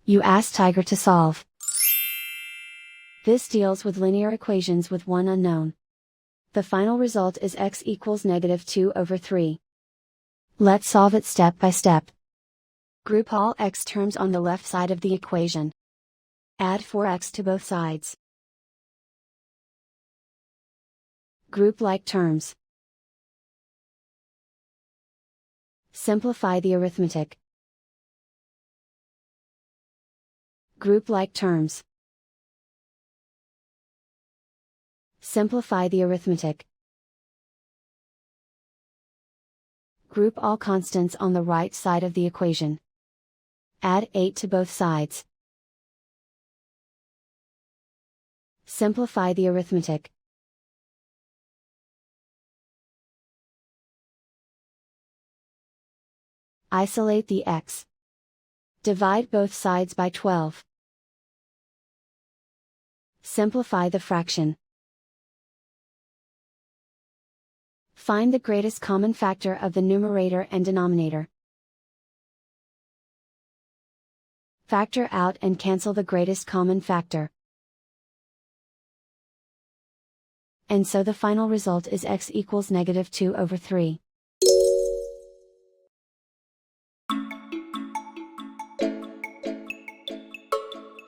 You ask Tiger to solve. This deals with linear equations with one unknown. The final result is x equals -2/3. Let's solve it step by step. Group all x terms on the left side of the equation. Add 4x to both sides. Group like terms. Simplify the arithmetic. Group like terms. Simplify the arithmetic. Group all constants on the right side of the equation. Add 8 to both sides. Simplify the arithmetic. Isolate the x. Divide both sides by 12. Simplify the fraction. Find the greatest common factor of the numerator and denominator. Factor out and cancel the greatest common factor. And so the final result is x equals -2/3.